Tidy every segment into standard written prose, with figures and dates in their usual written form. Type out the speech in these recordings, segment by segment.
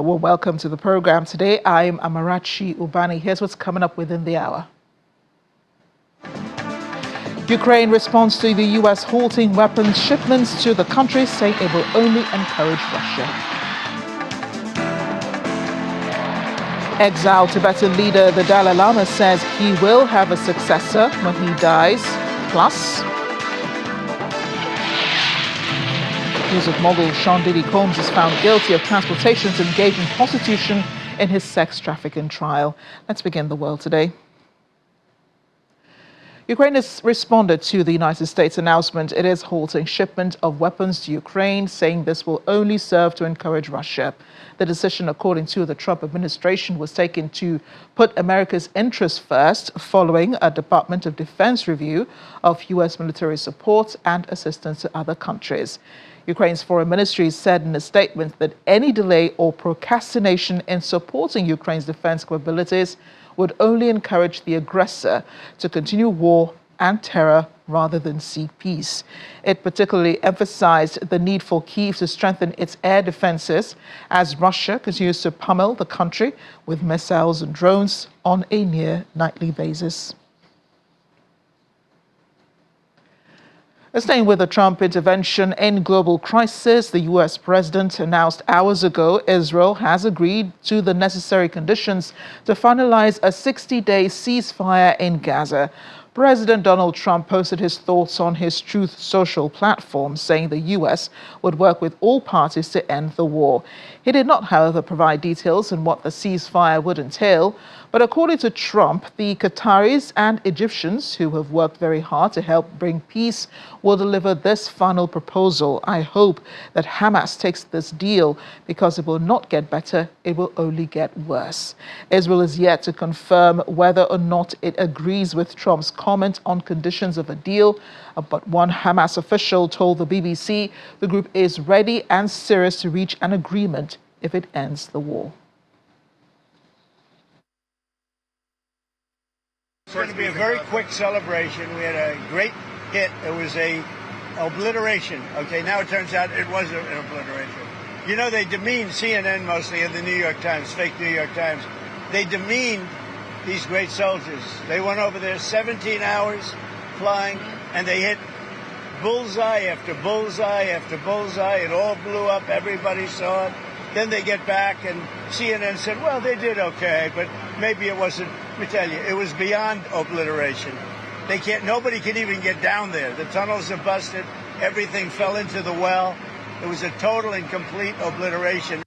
Well, welcome to the program today. I'm Amarachi Ubani. Here's what's coming up within the hour. Ukraine responds to the U.S. halting weapons shipments to the country, saying it will only encourage Russia. Exiled Tibetan leader the Dalai Lama says he will have a successor when he dies. Plus, music mogul Sean Diddy Combs is found guilty of transportation to engage in prostitution in his sex trafficking trial. Let's begin the world today. Ukraine has responded to the United States announcement it is halting shipment of weapons to Ukraine, saying this will only serve to encourage Russia. The decision, according to the Trump administration, was taken to put America's interests first following a Department of Defense review of U.S. military support and assistance to other countries. Ukraine's foreign ministry said in a statement that any delay or procrastination in supporting Ukraine's defense capabilities would only encourage the aggressor to continue war and terror rather than seek peace. It particularly emphasized the need for Kyiv to strengthen its air defenses as Russia continues to pummel the country with missiles and drones on a near nightly basis. Staying with the Trump intervention in global crisis, the U.S. president announced hours ago Israel has agreed to the necessary conditions to finalize a 60-day ceasefire in Gaza. President Donald Trump posted his thoughts on his Truth Social platform, saying the U.S. would work with all parties to end the war. He did not, however, provide details on what the ceasefire would entail. But according to Trump, the Qataris and Egyptians, who have worked very hard to help bring peace, will deliver this final proposal. I hope that Hamas takes this deal because it will not get better, it will only get worse. Israel is yet to confirm whether or not it agrees with Trump's comment on conditions of a deal, but one Hamas official told the BBC the group is ready and serious to reach an agreement if it ends the war. It's going to be a very quick celebration. We had a great hit. It was a obliteration. Okay, now it turns out it was an obliteration. You know, they demeaned CNN mostly and the New York Times, fake New York Times. They demeaned these great soldiers. They went over there 17 hours flying, and they hit bullseye after bullseye after bullseye. It all blew up. Everybody saw it. Then they get back, and CNN said, well, they did okay, but maybe it wasn't. Let me tell you, it was beyond obliteration. Nobody can even get down there. The tunnels are busted. Everything fell into the well. It was a total and complete obliteration.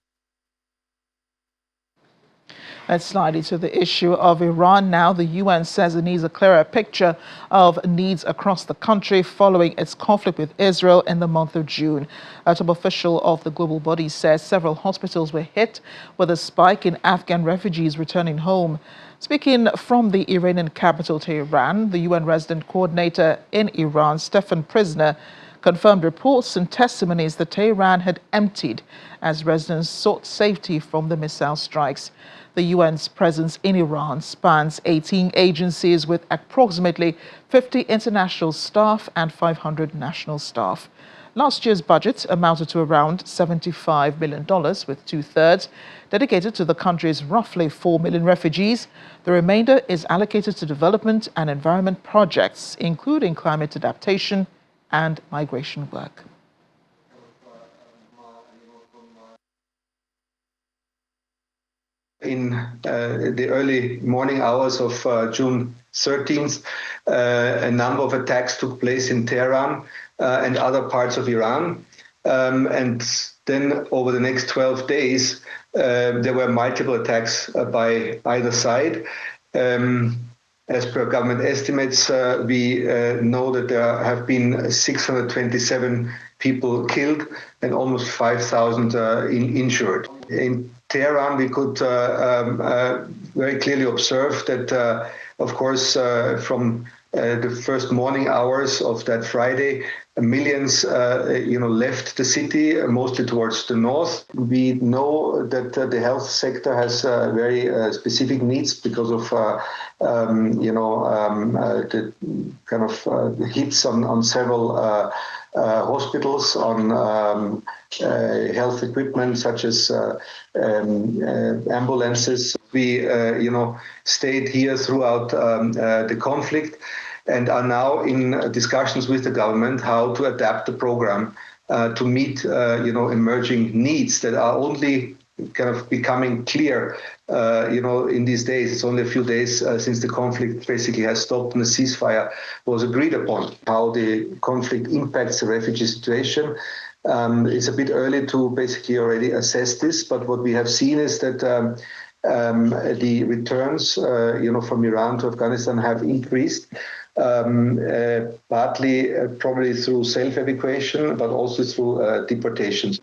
Let's slide into the issue of Iran now. The UN says it needs a clearer picture of needs across the country following its conflict with Israel in the month of June. A top official of the global body says several hospitals were hit with a spike in Afghan refugees returning home. Speaking from the Iranian capital, Tehran, the UN resident coordinator in Iran, Stefan Prisner, confirmed reports and testimonies that Tehran had emptied as residents sought safety from the missile strikes. The UN's presence in Iran spans 18 agencies with approximately 50 international staff and 500 national staff. Last year's budget amounted to around $75 million, with two-thirds dedicated to the country's roughly 4 million refugees. The remainder is allocated to development and environment projects, including climate adaptation and migration work. In the early morning hours of June 13th, a number of attacks took place in Tehran and other parts of Iran. And then over the next 12 days, there were multiple attacks by either side. As per government estimates, we know that there have been 627 people killed and almost 5,000 injured. In Tehran, we could very clearly observe that, of course, from the first morning hours of that Friday, millions, left the city, mostly towards the north. We know that the health sector has very specific needs because of, the kind of hits on several hospitals, on health equipment such as ambulances. We, stayed here throughout the conflict and are now in discussions with the government how to adapt the program to meet, emerging needs that are only kind of becoming clear, in these days. It's only a few days since the conflict basically has stopped and the ceasefire was agreed upon. How the conflict impacts the refugee situation. It's a bit early to basically already assess this, but what we have seen is that the returns, from Iran to Afghanistan have increased, partly probably through self-evacuation, but also through deportations.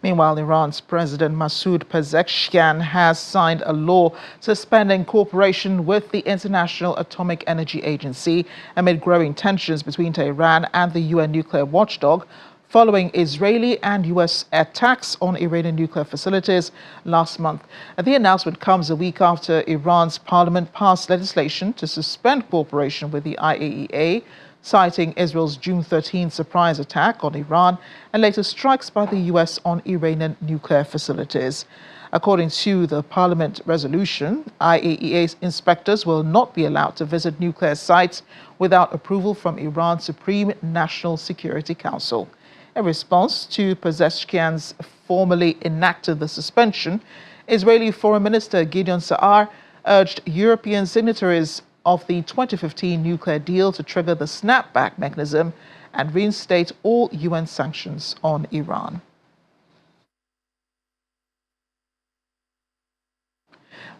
Meanwhile, Iran's President Masoud Pezeshkian has signed a law suspending cooperation with the International Atomic Energy Agency amid growing tensions between Tehran and the UN nuclear watchdog following Israeli and U.S. attacks on Iranian nuclear facilities last month. The announcement comes a week after Iran's parliament passed legislation to suspend cooperation with the IAEA, citing Israel's June 13 surprise attack on Iran and later strikes by the U.S. on Iranian nuclear facilities. According to the parliament resolution, IAEA inspectors will not be allowed to visit nuclear sites without approval from Iran's Supreme National Security Council. In response to Pezeshkian's formally enacted the suspension, Israeli Foreign Minister Gideon Sa'ar urged European signatories of the 2015 nuclear deal to trigger the snapback mechanism and reinstate all UN sanctions on Iran.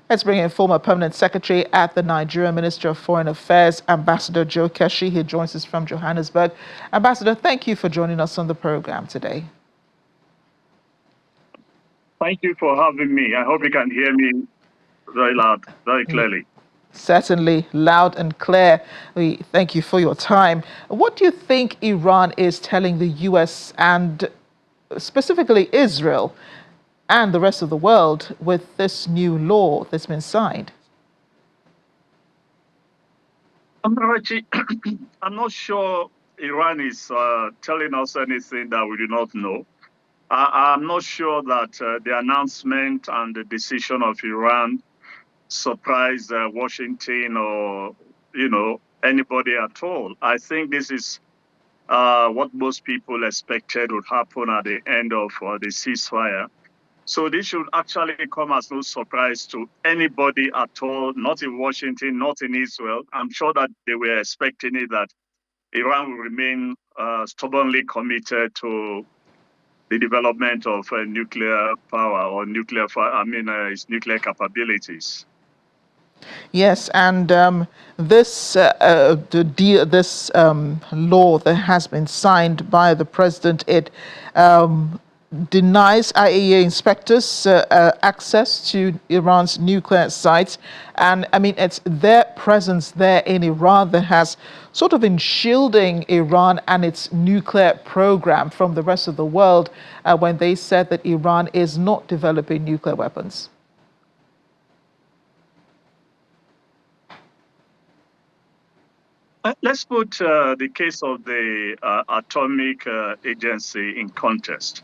Let's bring in former Permanent Secretary at the Nigerian Ministry of Foreign Affairs, Ambassador Joe Keshi. He joins us from Johannesburg. Ambassador, thank you for joining us on the program today. Thank you for having me. I hope you can hear me very loud, very clearly. Certainly, loud and clear. We thank you for your time. What do you think Iran is telling the U.S. and specifically Israel and the rest of the world with this new law that's been signed? I'm not sure Iran is telling us anything that we do not know. I'm not sure that the announcement and the decision of Iran surprised Washington or, anybody at all. I think this is what most people expected would happen at the end of the ceasefire. So this should actually come as no surprise to anybody at all, not in Washington, not in Israel. I'm sure that they were expecting it, that Iran will remain stubbornly committed to the development of nuclear power or its nuclear capabilities. Yes, and this law that has been signed by the president, it denies IAEA inspectors access to Iran's nuclear sites. And I mean, it's their presence there in Iran that has sort of been shielding Iran and its nuclear program from the rest of the world when they said that Iran is not developing nuclear weapons. Let's put the case of the Atomic Agency in context.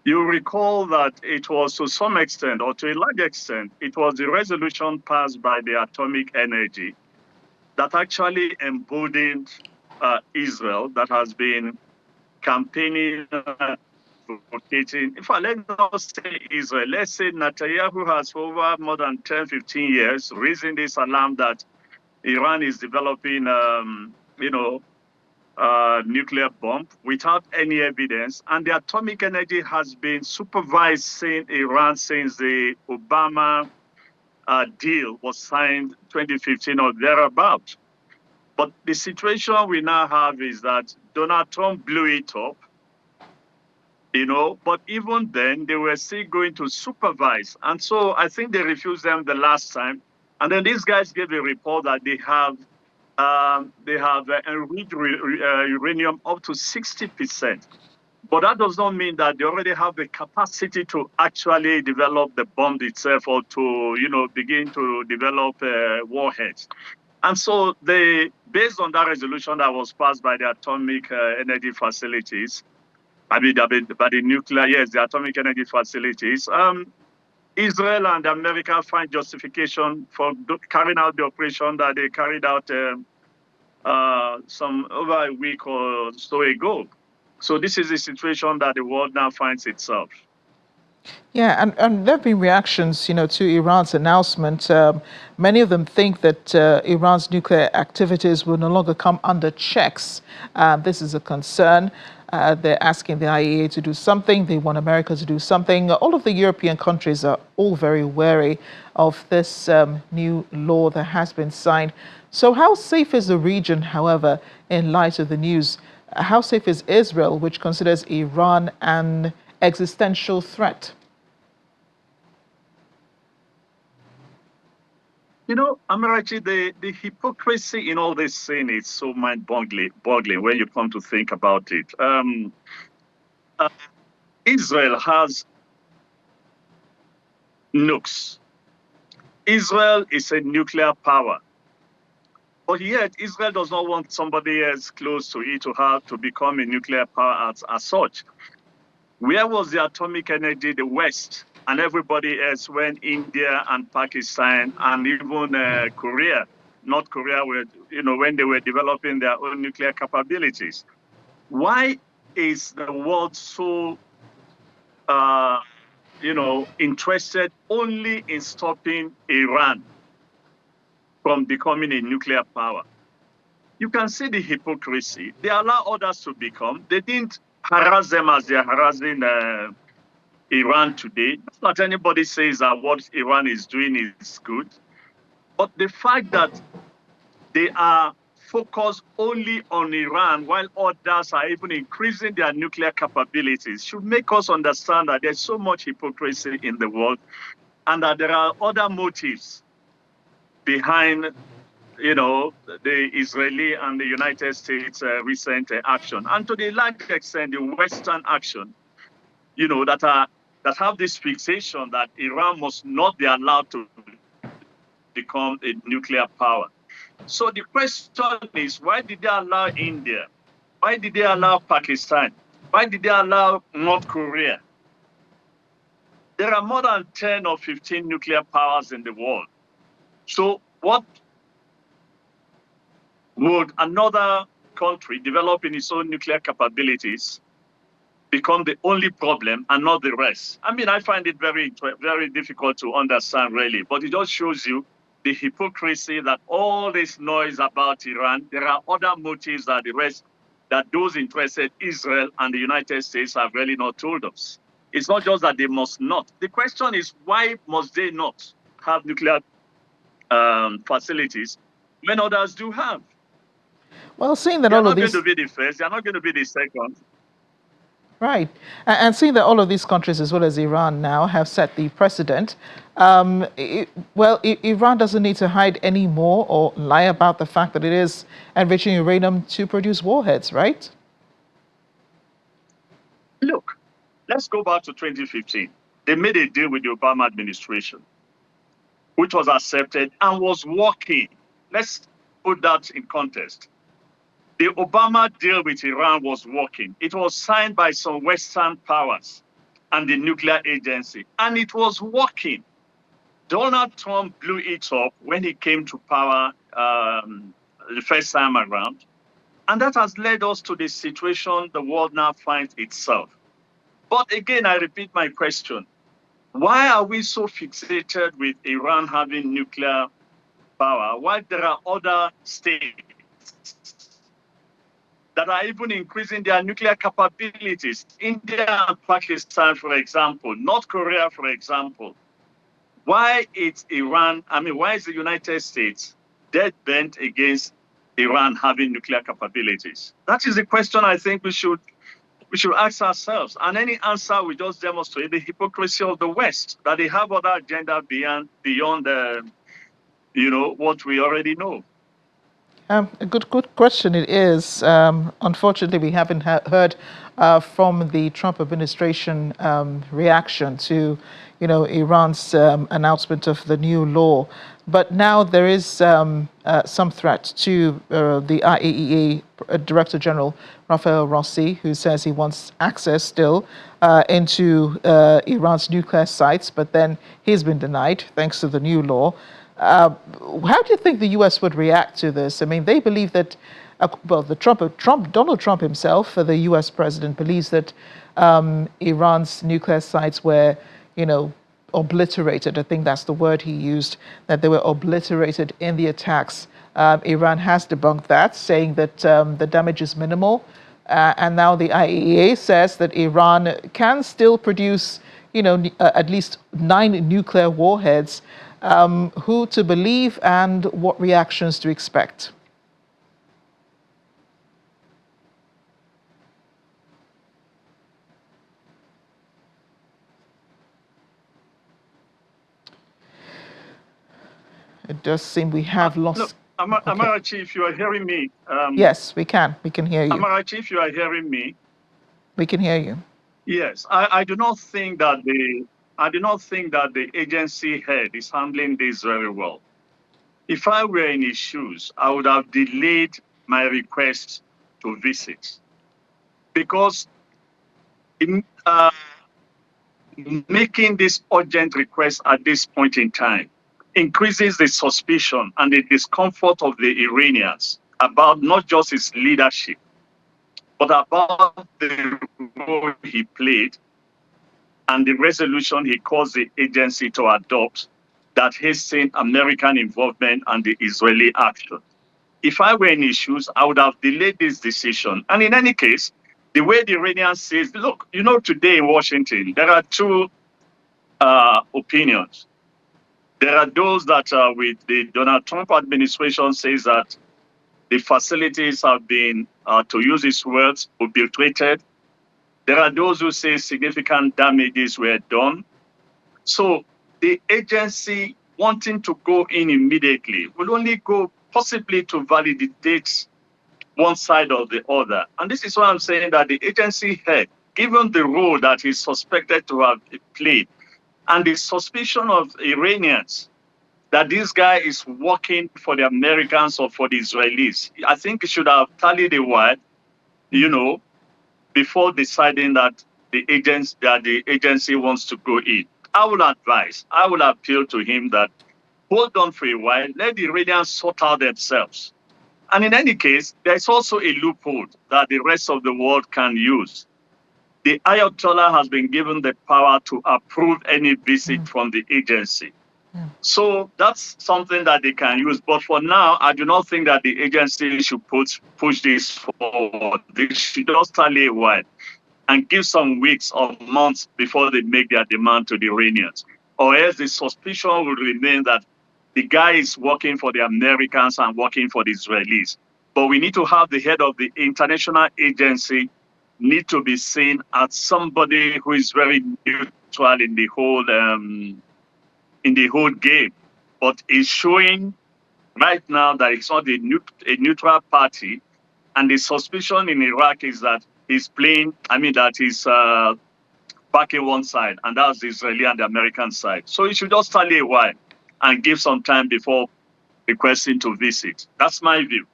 You recall that it was to some extent, or to a large extent, it was the resolution passed by the Atomic Energy that actually emboldened Israel, that has been campaigning, advocating. In fact, let's not say Israel. Let's say Netanyahu has for over more than 10, 15 years raising this alarm that Iran is developing, nuclear bomb without any evidence. And the Atomic Energy has been supervising Iran since the Obama deal was signed 2015 or thereabout. But the situation we now have is that Donald Trump blew it up, but even then they were still going to supervise. And so I think they refused them the last time. And then these guys gave a report that they have enriched uranium up to 60%. But that does not mean that they already have the capacity to actually develop the bomb itself or to, begin to develop warheads. And so based on that resolution that was passed by the Atomic Energy Facilities, by the nuclear, yes, the atomic energy facilities. Israel and America find justification for carrying out the operation that they carried out some over a week or so ago. So this is the situation that the world now finds itself. Yeah, and there have been reactions, to Iran's announcement. Many of them think that Iran's nuclear activities will no longer come under checks. This is a concern. They're asking the IAEA to do something. They want America to do something. All of the European countries are all very wary of this new law that has been signed. So how safe is the region, however, in light of the news? How safe is Israel, which considers Iran an existential threat? Amarachi, the hypocrisy in all this thing is so mind-boggling when you come to think about it. Israel has nukes. Israel is a nuclear power. But yet, Israel does not want somebody else close to it to have to become a nuclear power as such. Where was the atomic energy, the West, and everybody else when India and Pakistan and even Korea, North Korea, were, when they were developing their own nuclear capabilities? Why is the world so, interested only in stopping Iran from becoming a nuclear power? You can see the hypocrisy. They allow others to become. They didn't harass them as they're harassing Iran today. Not that anybody says that what Iran is doing is good. But the fact that they are focused only on Iran while others are even increasing their nuclear capabilities should make us understand that there's so much hypocrisy in the world and that there are other motives behind the Israeli and the United States recent action, and to the large extent, the Western action, that have this fixation that Iran must not be allowed to become a nuclear power. So the question is, why did they allow India? Why did they allow Pakistan? Why did they allow North Korea? There are more than 10 or 15 nuclear powers in the world. So what would another country developing its own nuclear capabilities become the only problem and not the rest? I mean, I find it very, very difficult to understand, really, but it just shows you the hypocrisy that all this noise about Iran, there are other motives that that those interested, Israel and the United States, have really not told us. It's not just that they must not. The question is, why must they not have nuclear facilities when others do have? Well, seeing that they're all of not these... going to be the first, they're not going to be the second. Right. And seeing that all of these countries, as well as Iran now, have set the precedent, Iran doesn't need to hide any more or lie about the fact that it is enriching uranium to produce warheads, right? Look, let's go back to 2015. They made a deal with the Obama administration, which was accepted and was working. Let's put that in context. The Obama deal with Iran was working. It was signed by some Western powers and the nuclear agency, and it was working. Donald Trump blew it up when he came to power the first time around. And that has led us to the situation the world now finds itself. But again, I repeat my question. Why are we so fixated with Iran having nuclear power while there are other states that are even increasing their nuclear capabilities? India and Pakistan, for example, North Korea, for example. Why is why is the United States dead bent against Iran having nuclear capabilities? That is the question I think we should ask ourselves. And any answer will just demonstrate the hypocrisy of the West, that they have other agenda beyond what we already know. A good question it is. Unfortunately, we haven't heard from the Trump administration reaction to, Iran's announcement of the new law. But now there is some threat to the IAEA Director General Rafael Rossi, who says he wants access still into Iran's nuclear sites, but then he's been denied thanks to the new law. How do you think the U.S. would react to this? I mean, they believe that, Donald Trump himself, the U.S. president, believes that Iran's nuclear sites were, obliterated. I think that's the word he used, that they were obliterated in the attacks. Iran has debunked that, saying that the damage is minimal. And now the IAEA says that Iran can still produce, at least 9 nuclear warheads. Who to believe and what reactions to expect? It does seem we have lost. Look, Amarachi, if you are hearing me. Yes, we can. We can hear you. Amarachi, if you are hearing me. We can hear you. Yes, I do not think that the agency head is handling this very well. If I were in his shoes, I would have delayed my request to visit, because making this urgent request at this point in time increases the suspicion and the discomfort of the Iranians about not just his leadership, but about the role he played and the resolution he caused the agency to adopt that hastened American involvement and the Israeli action. If I were in his shoes, I would have delayed this decision. And in any case, the way the Iranians says, look, today in Washington, there are 2 opinions. There are those that with the Donald Trump administration says that the facilities have been, to use his words, obliterated. There are those who say significant damages were done. So the agency wanting to go in immediately will only go possibly to validate one side or the other. And this is why I'm saying that the agency head, given the role that he's suspected to have played, and the suspicion of Iranians that this guy is working for the Americans or for the Israelis, I think he should have tallied a while, before deciding that the agency wants to go in. I will appeal to him that hold on for a while, let the Iranians sort out themselves. And in any case, there's also a loophole that the rest of the world can use. The Ayatollah has been given the power to approve any visit from the agency. So that's something that they can use. But for now, I do not think that the agency should push this forward. They should just tally a while and give some weeks or months before they make their demand to the Iranians. Or else the suspicion will remain that the guy is working for the Americans and working for the Israelis. But we need to have the head of the international agency need to be seen as somebody who is very neutral in the whole game, but is showing right now that it's not a neutral party, and the suspicion in Iraq is that he's backing one side, and that's the Israeli and the American side. So he should just tally a while and give some time before requesting to visit. That's my view.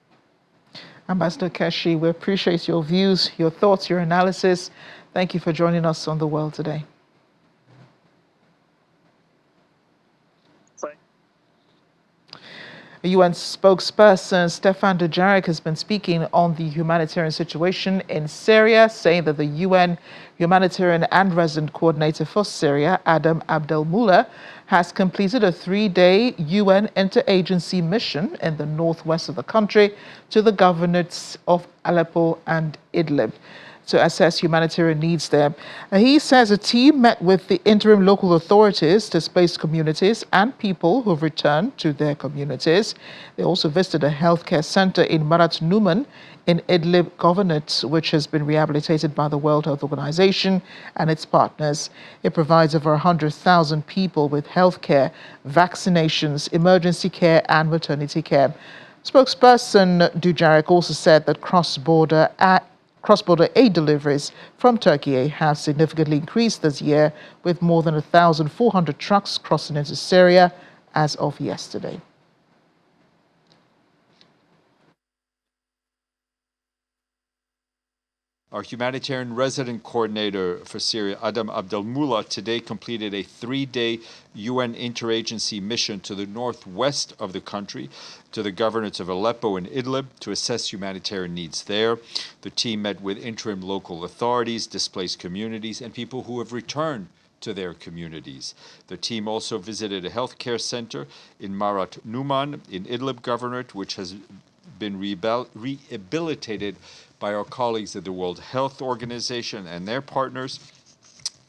Ambassador Keshi, we appreciate your views, your thoughts, your analysis. Thank you for joining us on The World Today. A UN spokesperson, Stefan Dujarric, has been speaking on the humanitarian situation in Syria, saying that the UN humanitarian and resident coordinator for Syria, Adam Abdelmullah, has completed a 3-day UN interagency mission in the northwest of the country to the governorates of Aleppo and Idlib to assess humanitarian needs there. He says a team met with the interim local authorities, displaced communities, and people who've returned to their communities. They also visited a healthcare center in Marat Numan in Idlib Governorate, which has been rehabilitated by the World Health Organization and its partners. It provides over 100,000 people with healthcare, vaccinations, emergency care, and maternity care. Spokesperson Dujarric also said that cross-border aid deliveries from Turkey have significantly increased this year, with more than 1,400 trucks crossing into Syria as of yesterday. Our humanitarian resident coordinator for Syria, Adam Abdelmullah, today completed a 3-day UN interagency mission to the northwest of the country, to the governorates of Aleppo and Idlib, to assess humanitarian needs there. The team met with interim local authorities, displaced communities, and people who have returned to their communities. The team also visited a healthcare center in Marat Numan in Idlib governorate, which has been rehabilitated by our colleagues at the World Health Organization and their partners.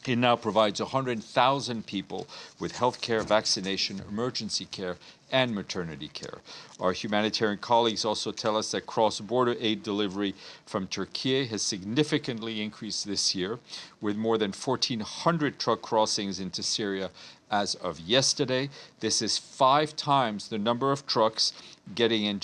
It now provides 100,000 people with health care, vaccination, emergency care, and maternity care. Our humanitarian colleagues also tell us that cross-border aid delivery from Turkey has significantly increased this year, with more than 1,400 truck crossings into Syria as of yesterday. This is 5 times the number of trucks getting in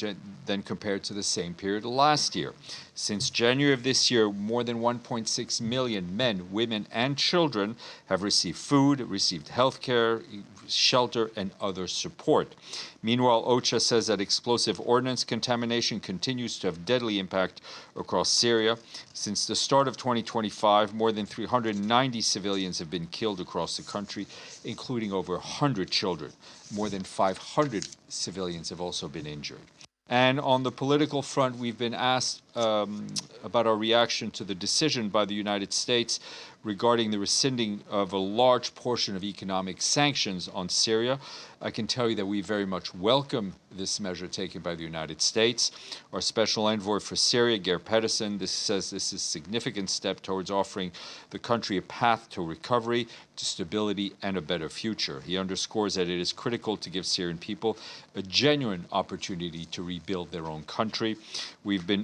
than compared to the same period last year. Since January of this year, more than 1.6 million men, women, and children have received food, received health care, shelter, and other support. Meanwhile, OCHA says that explosive ordnance contamination continues to have deadly impact across Syria. Since the start of 2025, more than 390 civilians have been killed across the country, including over 100 children. More than 500 civilians have also been injured. And on the political front, we've been asked about our reaction to the decision by the United States regarding the rescinding of a large portion of economic sanctions on Syria. I can tell you that we very much welcome this measure taken by the United States. Our special envoy for Syria, Geir Pedersen, says this is a significant step towards offering the country a path to recovery, to stability, and a better future. He underscores that it is critical to give Syrian people a genuine opportunity to rebuild their own country.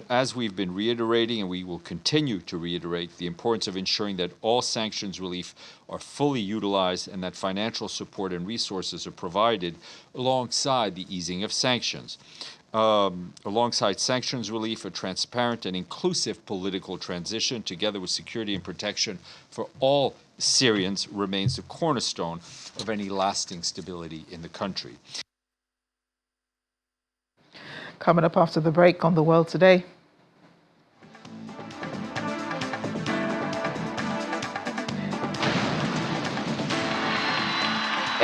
As we've been reiterating, and we will continue to reiterate, the importance of ensuring that all sanctions relief are fully utilized and that financial support and resources are provided alongside the easing of sanctions. Alongside sanctions relief, a transparent and inclusive political transition, together with security and protection for all Syrians, remains the cornerstone of any lasting stability in the country. Coming up after the break on The World Today.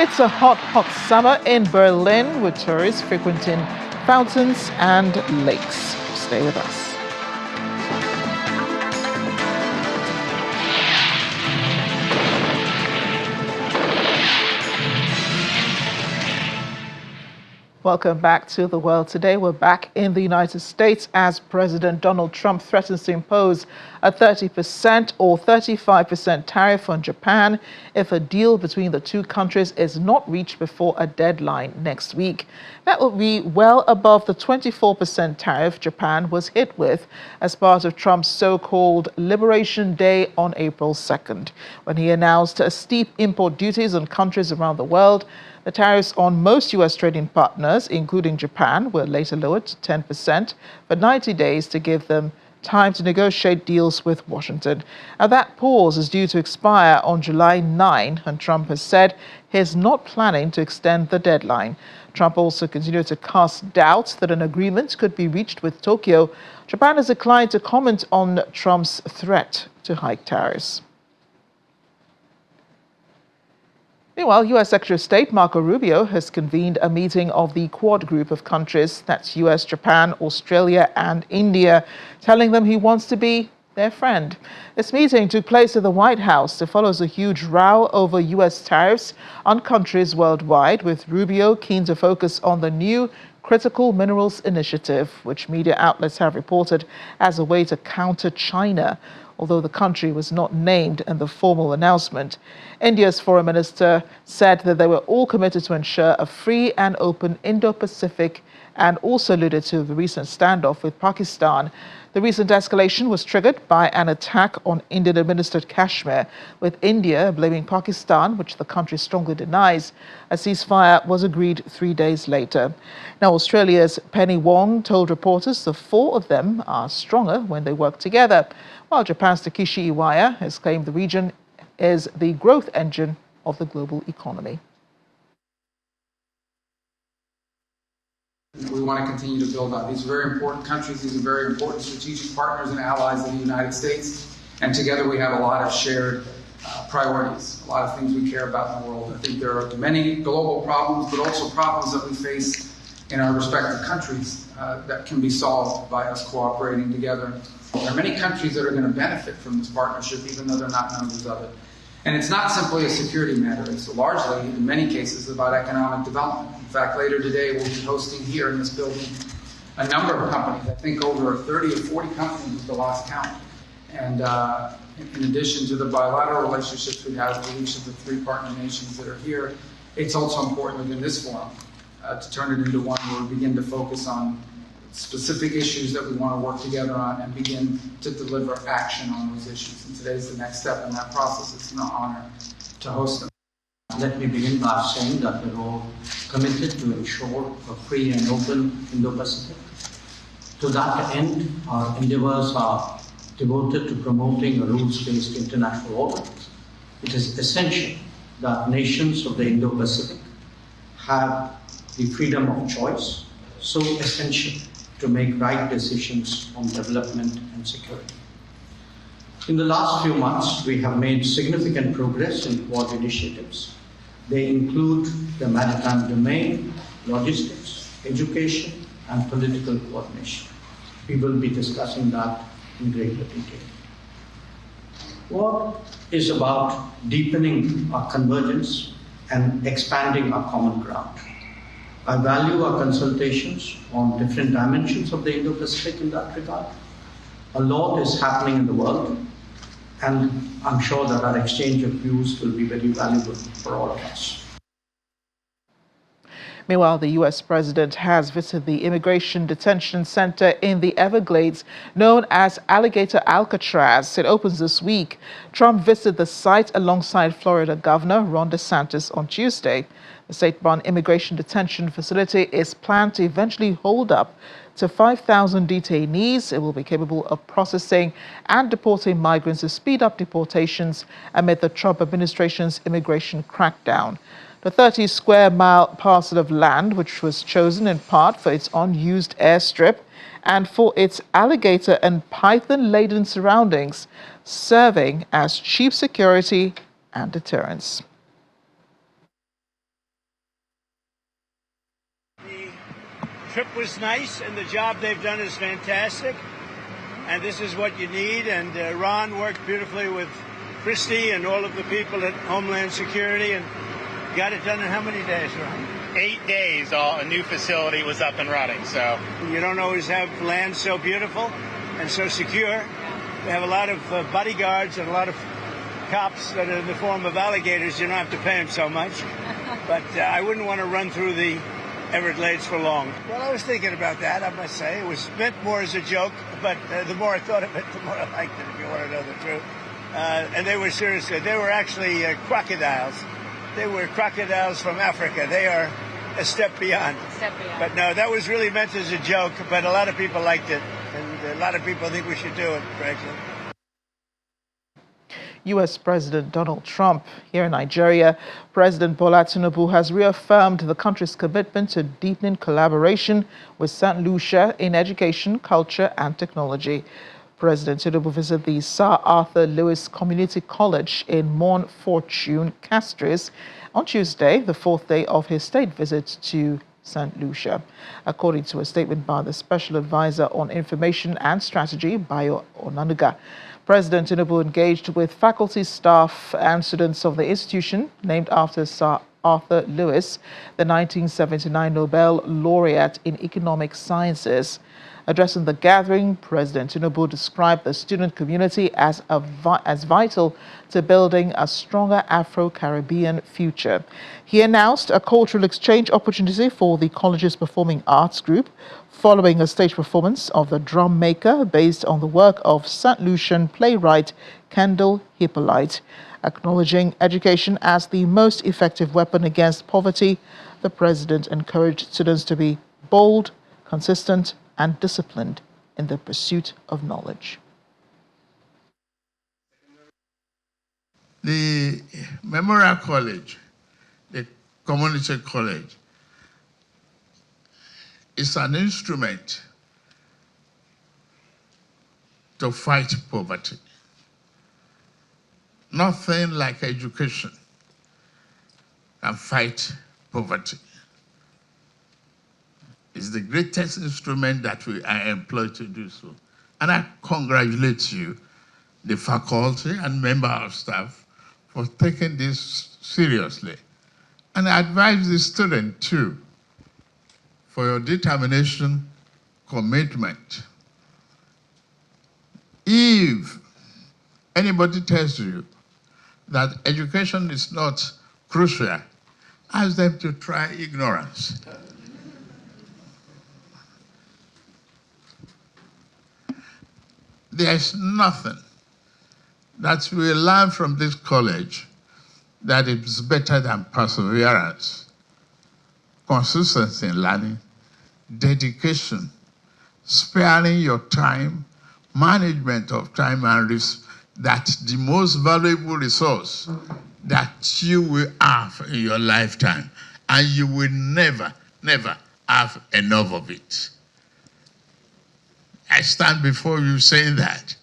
It's a hot, hot summer in Berlin, with tourists frequenting fountains and lakes. Stay with us. Welcome back to The World Today. We're back in the United States as President Donald Trump threatens to impose a 30% or 35% tariff on Japan if a deal between the two countries is not reached before a deadline next week. That will be well above the 24% tariff Japan was hit with as part of Trump's so-called Liberation Day on April 2nd, when he announced steep import duties on countries around the world. The tariffs on most U.S. trading partners, including Japan, were later lowered to 10% for 90 days to give them time to negotiate deals with Washington. Now, that pause is due to expire on July 9, and Trump has said he's not planning to extend the deadline. Trump also continued to cast doubts that an agreement could be reached with Tokyo. Japan has declined to comment on Trump's threat to hike tariffs. Meanwhile, U.S. Secretary of State Marco Rubio has convened a meeting of the Quad group of countries, that's U.S., Japan, Australia, and India, telling them he wants to be their friend. This meeting took place at the White House. It follows a huge row over U.S. tariffs on countries worldwide, with Rubio keen to focus on the new Critical Minerals Initiative, which media outlets have reported as a way to counter China, although the country was not named in the formal announcement. India's foreign minister said that they were all committed to ensure a free and open Indo-Pacific, and also alluded to the recent standoff with Pakistan. The recent escalation was triggered by an attack on Indian-administered Kashmir, with India blaming Pakistan, which the country strongly denies. A ceasefire was agreed 3 days later. Now, Australia's Penny Wong told reporters the four of them are stronger when they work together, while Japan's Takeshi Iwaya has claimed the region is the growth engine of the global economy. We want to continue to build on. These are very important countries. These are very important strategic partners and allies of the United States. And together we have a lot of shared priorities, a lot of things we care about in the world. I think there are many global problems, but also problems that we face in our respective countries that can be solved by us cooperating together. There are many countries that are going to benefit from this partnership, even though they're not members of it. And it's not simply a security matter. It's largely, in many cases, about economic development. In fact, later today, we'll be hosting here in this building a number of companies. I think over 30 or 40 companies is the last count. And in addition to the bilateral relationships we have with each of the three partner nations that are here, it's also important within this forum to turn it into one where we begin to focus on specific issues that we want to work together on and begin to deliver action on those issues. And today's the next step in that process. It's an honor to host them. Let me begin by saying that we're all committed to ensure a free and open Indo-Pacific. To that end, our endeavors are devoted to promoting a rules-based international order. It is essential that nations of the Indo-Pacific have the freedom of choice, so essential to make right decisions on development and security. In the last few months, we have made significant progress in Quad initiatives. They include the maritime domain, logistics, education, and political coordination. We will be discussing that in greater detail. Quad is about deepening our convergence and expanding our common ground. I value our consultations on different dimensions of the Indo-Pacific in that regard. A lot is happening in the world, and I'm sure that our exchange of views will be very valuable for all of us. Meanwhile, the U.S. president has visited the immigration detention center in the Everglades known as Alligator Alcatraz. It opens this week. Trump visited the site alongside Florida Governor Ron DeSantis on Tuesday. The state-run immigration detention facility is planned to eventually hold up to 5,000 detainees. It will be capable of processing and deporting migrants to speed up deportations amid the Trump administration's immigration crackdown. The 30-square-mile parcel of land, which was chosen in part for its unused airstrip and for its alligator and python-laden surroundings, serving as chief security and deterrence. The trip was nice, and the job they've done is fantastic. And this is what you need. And Ron worked beautifully with Christie and all of the people at Homeland Security and got it done in how many days, Ron? 8 days, a new facility was up and running. So you don't always have land so beautiful and so secure. We have a lot of bodyguards and a lot of cops that are in the form of alligators. You don't have to pay them so much. But I wouldn't want to run through the Everglades for long. Well, I was thinking about that, I must say. It was meant more as a joke, but the more I thought of it, the more I liked it, if you want to know the truth. And they were serious. They were actually crocodiles. They were crocodiles from Africa. They are a step beyond. But no, that was really meant as a joke, but a lot of people liked it. And a lot of people think we should do it, frankly. U.S. President Donald Trump. Here in Nigeria, President Bola Tinubu has reaffirmed the country's commitment to deepening collaboration with St. Lucia in education, culture, and technology. President Tinubu visited the Sir Arthur Lewis Community College in Montfortune, Castries, on Tuesday, the fourth day of his state visit to St. Lucia. According to a statement by the Special Advisor on Information and Strategy, Bayo Onanuga, President Tinubu engaged with faculty, staff, and students of the institution named after Sir Arthur Lewis, the 1979 Nobel laureate in economic sciences. Addressing the gathering, President Tinubu described the student community as vital to building a stronger Afro-Caribbean future. He announced a cultural exchange opportunity for the college's performing arts group, following a stage performance of The Drum Maker based on the work of St. Lucian playwright Kendall Hippolyte. Acknowledging education as the most effective weapon against poverty, the president encouraged students to be bold, consistent, and disciplined in the pursuit of knowledge. The Memorial College, the community college, is an instrument to fight poverty. Nothing like education can fight poverty. It's the greatest instrument that we are employed to do so. And I congratulate you, the faculty and member of staff, for taking this seriously. And I advise the student too, for your determination, commitment. If anybody tells you that education is not crucial, ask them to try ignorance. There is nothing that we learn from this college that is better than perseverance, consistency in learning, dedication, sparing your time, management of time, and that the most valuable resource that you will have in your lifetime, and you will never, never have enough of it. I stand before you saying that.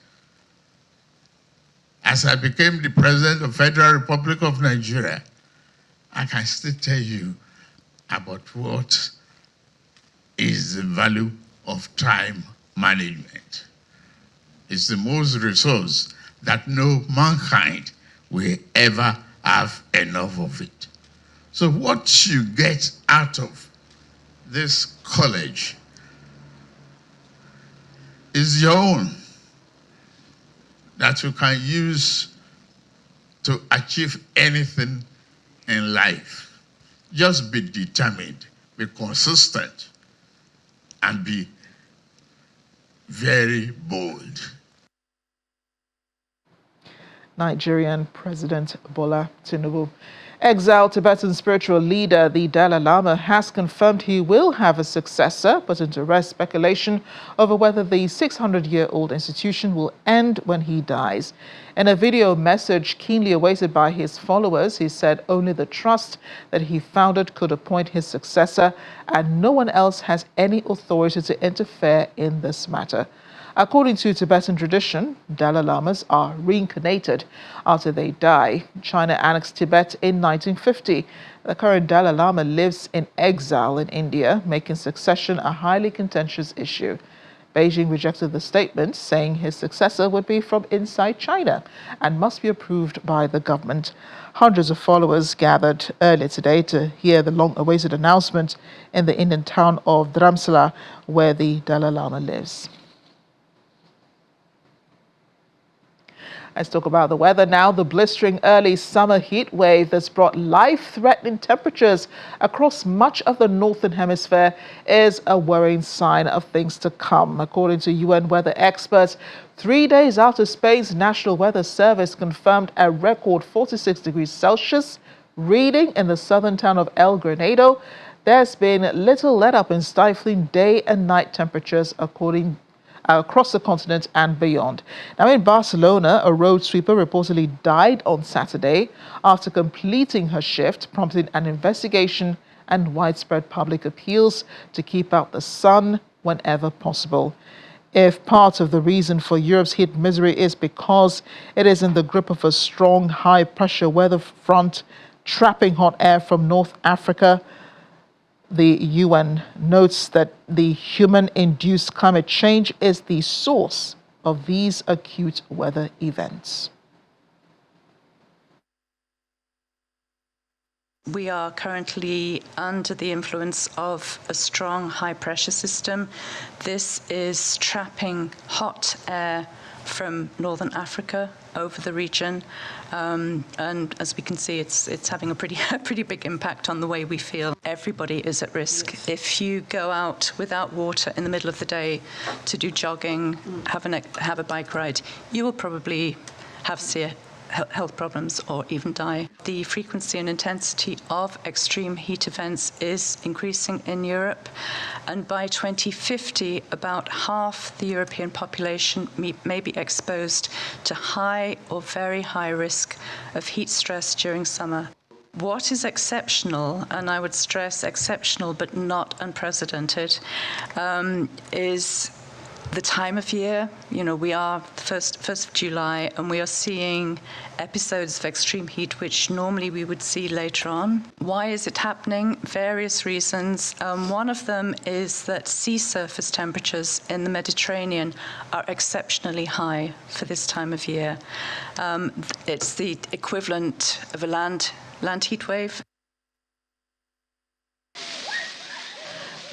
As I became the President of the Federal Republic of Nigeria, I can still tell you about what is the value of time management. It's the most resource that no mankind will ever have enough of it. So what you get out of this college is your own, that you can use to achieve anything in life. Just be determined, be consistent, and be very bold. Nigerian President Bola Tinubu. Exiled Tibetan spiritual leader, the Dalai Lama, has confirmed he will have a successor, putting to rest speculation over whether the 600-year-old institution will end when he dies. In a video message keenly awaited by his followers, he said only the trust that he founded could appoint his successor, and no one else has any authority to interfere in this matter. According to Tibetan tradition, Dalai Lamas are reincarnated after they die. China annexed Tibet in 1950. The current Dalai Lama lives in exile in India, making succession a highly contentious issue. Beijing rejected the statement, saying his successor would be from inside China and must be approved by the government. Hundreds of followers gathered earlier today to hear the long-awaited announcement in the Indian town of Dharamsala, where the Dalai Lama lives. Let's talk about the weather now. The blistering early summer heat wave that's brought life-threatening temperatures across much of the northern hemisphere is a worrying sign of things to come. According to UN weather experts, 3 days after Spain's National Weather Service confirmed a record 46 degrees Celsius reading in the southern town of El Granado, there's been little let-up in stifling day and night temperatures across the continent and beyond. Now in Barcelona, a road sweeper reportedly died on Saturday after completing her shift, prompting an investigation and widespread public appeals to keep out the sun whenever possible. If part of the reason for Europe's heat misery is because it is in the grip of a strong high-pressure weather front trapping hot air from North Africa, the UN notes that the human-induced climate change is the source of these acute weather events. We are currently under the influence of a strong high-pressure system. This is trapping hot air from northern Africa over the region, and as we can see, it's having a pretty big impact on the way we feel. Everybody is at risk. Yes. If you go out without water in the middle of the day to do jogging, have a bike ride, you will probably have health problems or even die. The frequency and intensity of extreme heat events is increasing in Europe, and by 2050 about half the European population may be exposed to high or very high risk of heat stress during summer. What is exceptional, and I would stress exceptional but not unprecedented, is the time of year. You know, we are the 1st of July, and we are seeing episodes of extreme heat which normally we would see later on. Why is it happening? Various reasons. One of them is that sea surface temperatures in the Mediterranean are exceptionally high for this time of year. It's the equivalent of a land heat wave.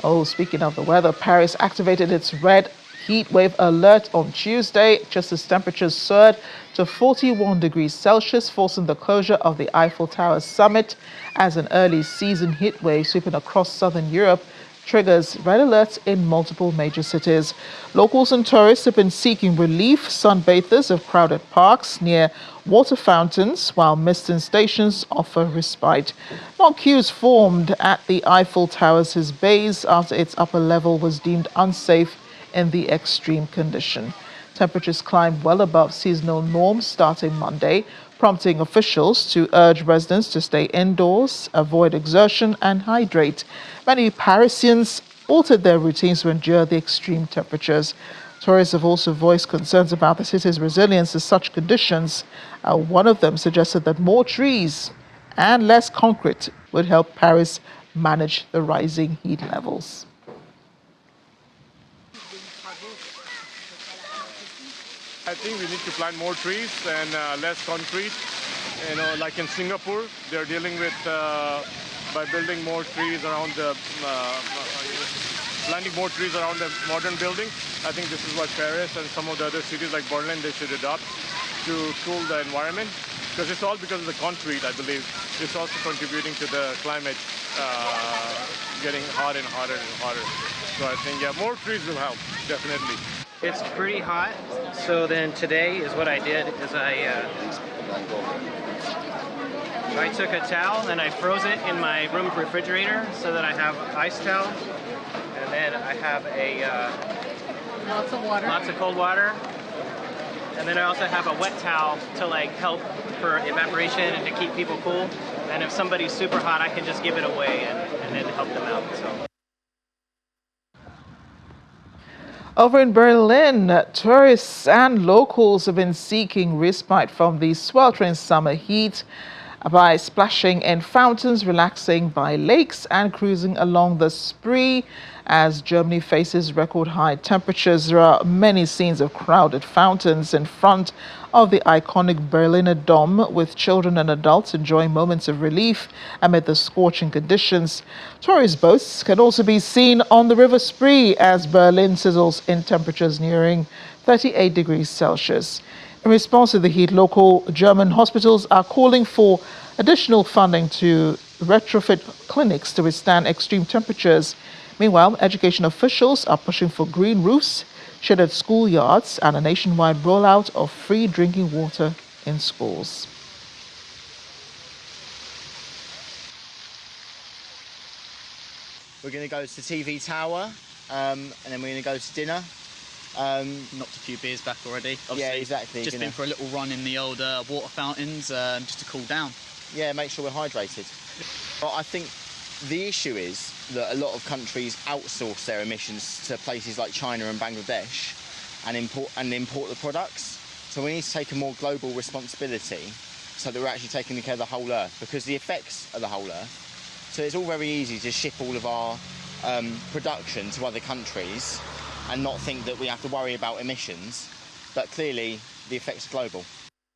Oh, speaking of the weather, Paris activated its red heatwave alert on Tuesday, just as temperatures soared to 41 degrees Celsius, forcing the closure of the Eiffel Tower summit as an early season heatwave sweeping across southern Europe triggers red alerts in multiple major cities. Locals and tourists have been seeking relief. Sunbathers have crowded parks near water fountains, while mist-in stations offer respite. Long queues formed at the Eiffel Tower's base after its upper level was deemed unsafe in the extreme condition. Temperatures climbed well above seasonal norms starting Monday, prompting officials to urge residents to stay indoors, avoid exertion, and hydrate. Many Parisians altered their routines to endure the extreme temperatures. Tourists have also voiced concerns about the city's resilience to such conditions. One of them suggested that more trees and less concrete would help Paris manage the rising heat levels. I think we need to plant more trees and less concrete. You know, like in Singapore, they're dealing with by building more trees around the planting more trees around the modern buildings. I think this is what Paris and some of the other cities like Berlin they should adopt to cool the environment, because it's all because of the concrete. I believe it's also contributing to the climate getting hot and hotter and hotter. So I think more trees will help definitely. It's pretty hot, so then today is what I did is I took a towel and I froze it in my room refrigerator so that I have ice towel, and then I have lots of water, lots of cold water, and then I also have a wet towel to like help for evaporation and to keep people cool. And if somebody's super hot, I can just give it away and then help them out. So. Over in Berlin, tourists and locals have been seeking respite from the sweltering summer heat by splashing in fountains, relaxing by lakes, and cruising along the Spree. As Germany faces record high temperatures, there are many scenes of crowded fountains in front of the iconic Berliner Dom, with children and adults enjoying moments of relief amid the scorching conditions. Tourist boats can also be seen on the River Spree as Berlin sizzles in temperatures nearing 38 degrees Celsius. In response to the heat, local German hospitals are calling for additional funding to retrofit clinics to withstand extreme temperatures. Meanwhile, education officials are pushing for green roofs, shaded schoolyards, and a nationwide rollout of free drinking water in schools. We're going to go to TV Tower, and then we're going to go to dinner. Knocked a few beers back already. Obviously, yeah, exactly. Just been for a little run in the old water fountains just to cool down. Yeah, make sure we're hydrated. But I think the issue is that a lot of countries outsource their emissions to places like China and Bangladesh and import the products. So we need to take a more global responsibility so that we're actually taking care of the whole Earth, because the effects are the whole Earth. So it's all very easy to ship all of our production to other countries and not think that we have to worry about emissions, but clearly the effects are global.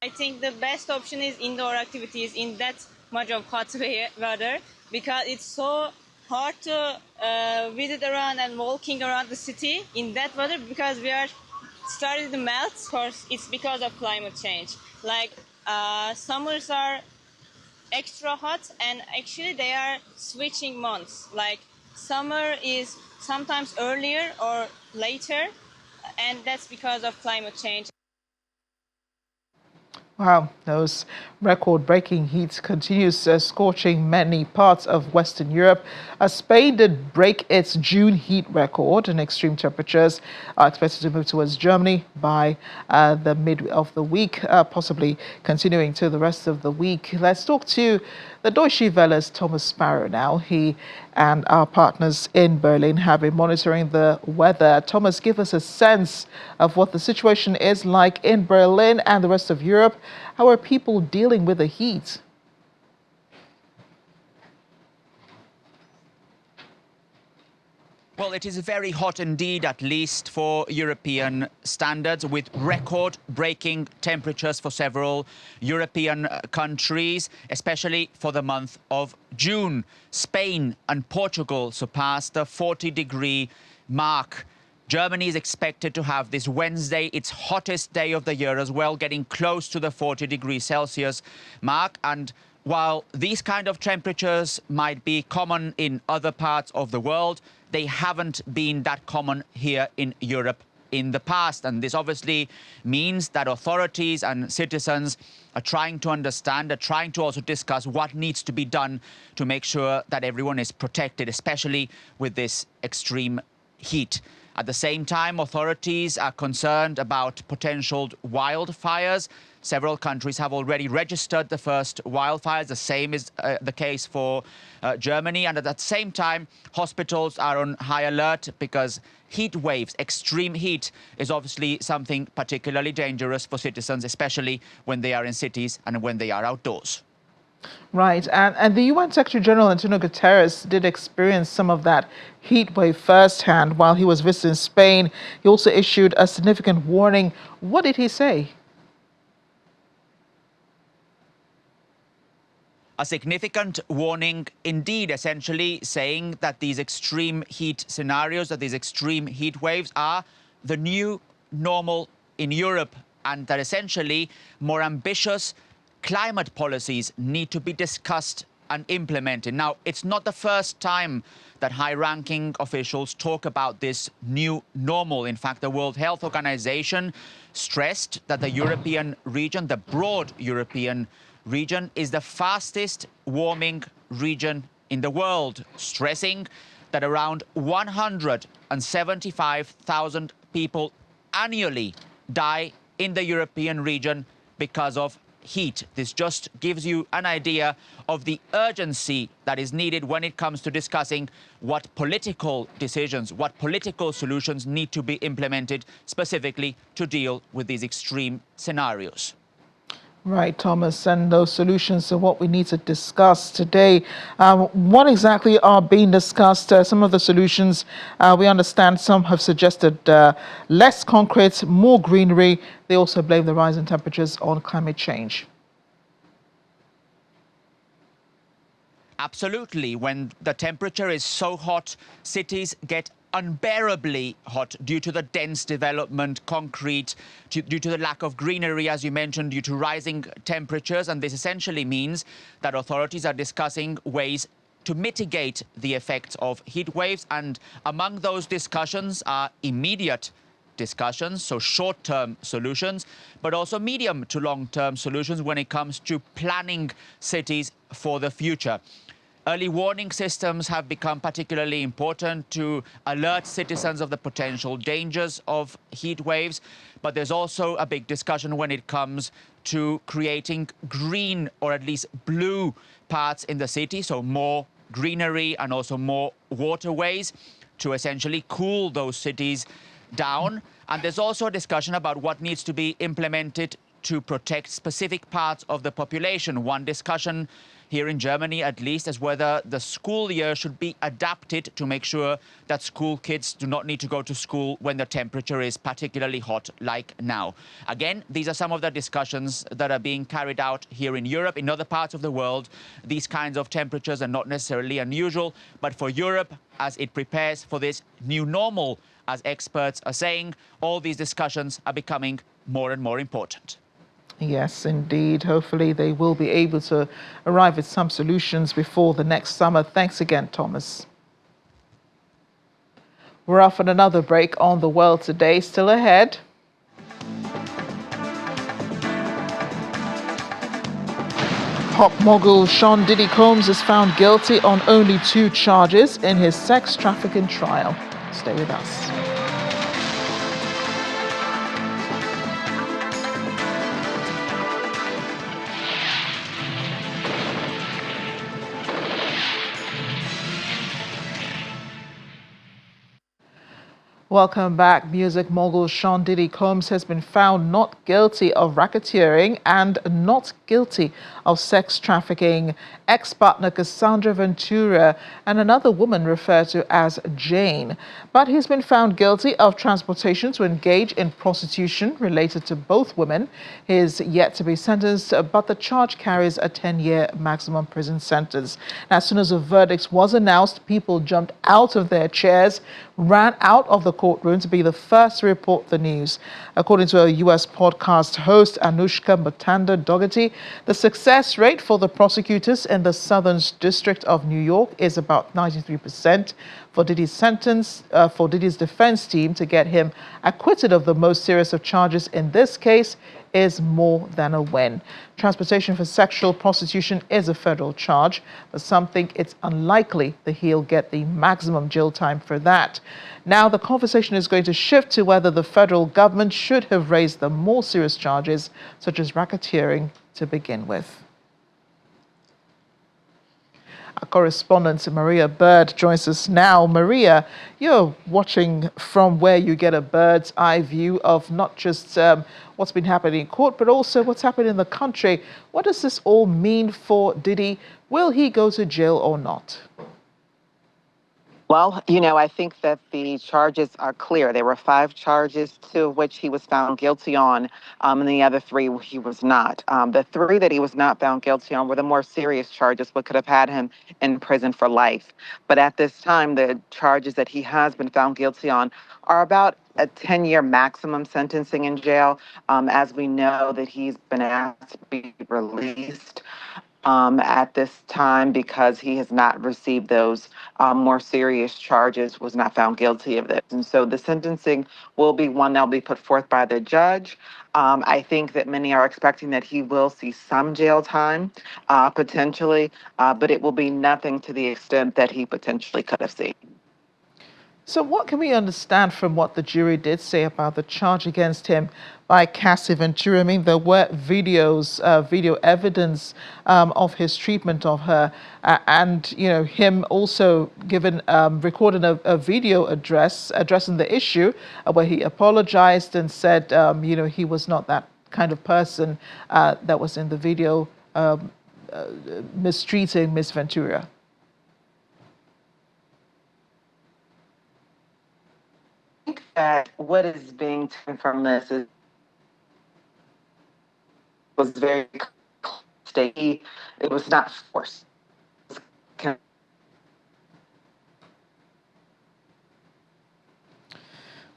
I think the best option is indoor activities. In that much of hot weather because it's so hard to visit around and walking around the city in that weather because we are starting to melt. Of course, it's because of climate change. Like summers are extra hot, and actually they are switching months. Like summer is sometimes earlier or later, and that's because of climate change. Wow, those record-breaking heat continues scorching many parts of Western Europe. Spain did break its June heat record, and extreme temperatures are expected to move towards Germany by the mid of the week, possibly continuing to the rest of the week. Let's talk to the Deutsche Welle's Thomas Sparrow now. He and our partners in Berlin have been monitoring the weather. Thomas, give us a sense of what the situation is like in Berlin and the rest of Europe. How are people dealing with the heat? Well, it is very hot indeed, at least for European standards, with record-breaking temperatures for several European countries, especially for the month of June. Spain and Portugal surpassed the 40-degree mark. Germany is expected to have this Wednesday its hottest day of the year as well, getting close to the 40 degrees Celsius mark. And while these kind of temperatures might be common in other parts of the world, they haven't been that common here in Europe in the past. And this obviously means that authorities and citizens are trying to understand, are trying to also discuss what needs to be done to make sure that everyone is protected, especially with this extreme heat. At the same time, authorities are concerned about potential wildfires. Several countries have already registered the first wildfires. The same is the case for Germany. And at the same time, hospitals are on high alert because heat waves, extreme heat, is obviously something particularly dangerous for citizens, especially when they are in cities and when they are outdoors. Right, and the UN Secretary General Antonio Guterres did experience some of that heat wave firsthand while he was visiting Spain. He also issued a significant warning. What did he say? A significant warning indeed, essentially saying that these extreme heat scenarios, that these extreme heat waves are the new normal in Europe, and that essentially more ambitious climate policies need to be discussed and implemented. Now, it's not the first time that high-ranking officials talk about this new normal. In fact, the World Health Organization stressed that the European region, the broad European region, is the fastest warming region in the world, stressing that around 175,000 people annually die in the European region because of heat. This just gives you an idea of the urgency that is needed when it comes to discussing what political decisions, what political solutions need to be implemented specifically to deal with these extreme scenarios. Right, Thomas, and those solutions are what we need to discuss today. What exactly are being discussed? Some of the solutions, we understand some have suggested less concrete, more greenery. They also blame the rise in temperatures on climate change. Absolutely. When the temperature is so hot, cities get unbearably hot due to the dense development, concrete, due to the lack of greenery, as you mentioned, due to rising temperatures. And this essentially means that authorities are discussing ways to mitigate the effects of heat waves. And among those discussions are immediate discussions, so short-term solutions, but also medium to long-term solutions when it comes to planning cities for the future. Early warning systems have become particularly important to alert citizens of the potential dangers of heat waves. But there's also a big discussion when it comes to creating green or at least blue parts in the city. So more greenery and also more waterways to essentially cool those cities down. And there's also a discussion about what needs to be implemented to protect specific parts of the population. One discussion here in Germany at least, as whether the school year should be adapted to make sure that school kids do not need to go to school when the temperature is particularly hot like now. Again, these are some of the discussions that are being carried out here in Europe. In other parts of the world, these kinds of temperatures are not necessarily unusual, but for Europe, as it prepares for this new normal, as experts are saying, all these discussions are becoming more and more important. Yes, indeed. Hopefully they will be able to arrive at some solutions before the next summer. Thanks again, Thomas. We're off on another break on The World Today. Still ahead. Pop mogul Sean Diddy Combs is found guilty on only 2 charges in his sex trafficking trial. Stay with us. Welcome back. Music mogul Sean Diddy Combs has been found not guilty of racketeering and not guilty of sex trafficking. Ex-partner Cassandra Ventura and another woman referred to as Jane. But he's been found guilty of transportation to engage in prostitution related to both women. He is yet to be sentenced, but the charge carries a 10-year maximum prison sentence. Now, as soon as the verdict was announced, people jumped out of their chairs, ran out of the courtroom to be the first to report the news. According to a U.S. podcast host, Anushka Mutanda-Dougherty, the success rate for the prosecutors in the Southern District of New York is about 93%. For Diddy's defense team to get him acquitted of the most serious of charges in this case is more than a win. Transportation for sexual prostitution is a federal charge, but some think it's unlikely that he'll get the maximum jail time for that. Now the conversation is going to shift to whether the federal government should have raised the more serious charges, such as racketeering, to begin with. Our correspondent Maria Bird joins us now. Maria, you're watching from where you get a bird's eye view of not just what's been happening in court, but also what's happened in the country. What does this all mean for Diddy? Will he go to jail or not? Well, I think that the charges are clear. There were 5 charges, 2 of which he was found guilty on, and the other 3 he was not. The 3 that he was not found guilty on were the more serious charges, what could have had him in prison for life. But at this time, the charges that he has been found guilty on are about a 10-year maximum sentencing in jail, as we know that he's been asked to be released at this time because he has not received those more serious charges, was not found guilty of this. And so the sentencing will be one that will be put forth by the judge. I think that many are expecting that he will see some jail time, potentially, but it will be nothing to the extent that he potentially could have seen. So what can we understand from what the jury did say about the charge against him by Cassie Ventura? I mean, there were video evidence of his treatment of her, and him also recording a video addressing the issue where he apologized and said, he was not that kind of person that was in the video mistreating Miss Ventura. That what is being taken from this was very state. It was not forced.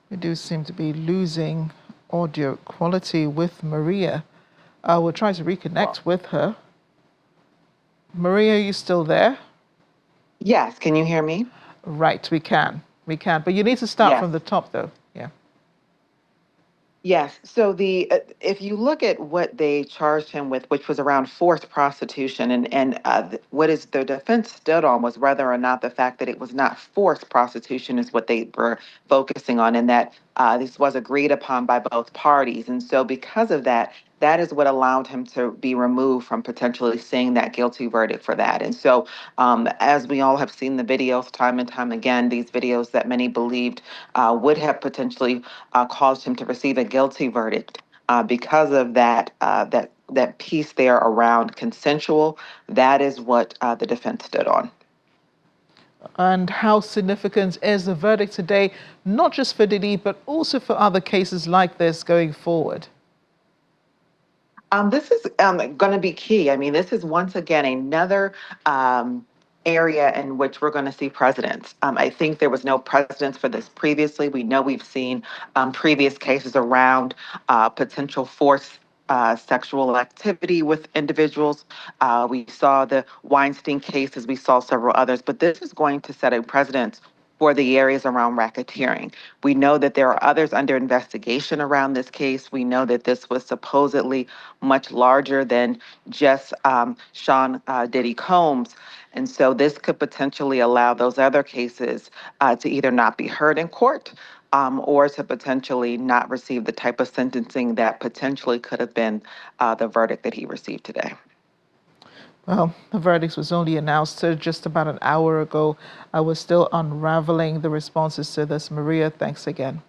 We do seem to be losing audio quality with Maria. We'll try to reconnect with her. Maria, are you still there? Yes, can you hear me? Right, we can. But you need to start from the top, though. Yeah. Yes. So if you look at what they charged him with, which was around forced prostitution, and what is the defense stood on was whether or not the fact that it was not forced prostitution is what they were focusing on, and that this was agreed upon by both parties. And so because of that, that is what allowed him to be removed from potentially seeing that guilty verdict for that. And so as we all have seen the videos time and time again, these videos that many believed would have potentially caused him to receive a guilty verdict, because of that that piece there around consensual, that is what the defense stood on. And how significant is the verdict today, not just for Diddy, but also for other cases like this going forward? This is going to be key. I mean, this is once again another area in which we're going to see precedents. I think there was no precedence for this previously. We know we've seen previous cases around potential forced sexual activity with individuals. We saw the Weinstein cases, we saw several others, but this is going to set a precedent for the areas around racketeering. We know that there are others under investigation around this case. We know that this was supposedly much larger than just Sean Diddy Combs. And so this could potentially allow those other cases to either not be heard in court or to potentially not receive the type of sentencing that potentially could have been the verdict that he received today. Well, the verdict was only announced just about an hour ago. I was still unraveling the responses to this. Maria, thanks again.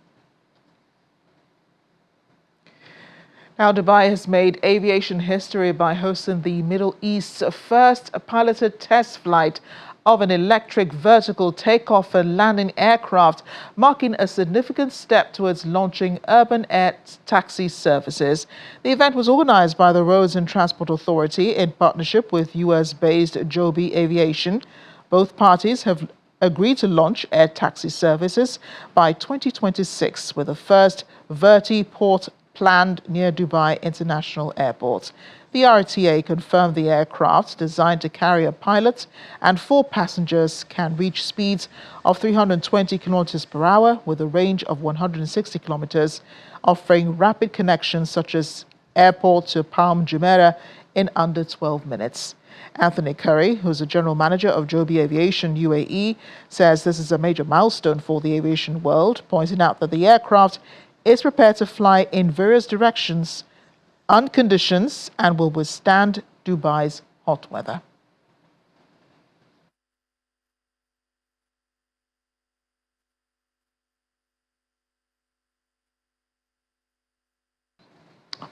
Now, Dubai has made aviation history by hosting the Middle East's first piloted test flight of an electric vertical takeoff and landing aircraft, marking a significant step towards launching urban air taxi services. The event was organized by the Roads and Transport Authority in partnership with US-based Joby Aviation. Both parties have agreed to launch air taxi services by 2026, with the first vertiport planned near Dubai International Airport. The RTA confirmed the aircraft, designed to carry a pilot and 4 passengers, can reach speeds of 320 kilometers per hour with a range of 160 kilometers, offering rapid connections such as airport to Palm Jumeirah in under 12 minutes. Anthony Curry, who's the general manager of Joby Aviation UAE, says this is a major milestone for the aviation world, pointing out that the aircraft is prepared to fly in various directions on conditions and will withstand Dubai's hot weather.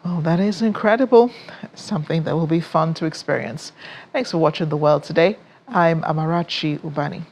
Well, that is incredible. Something that will be fun to experience. Thanks for watching The World Today. I'm Amarachi Ubani.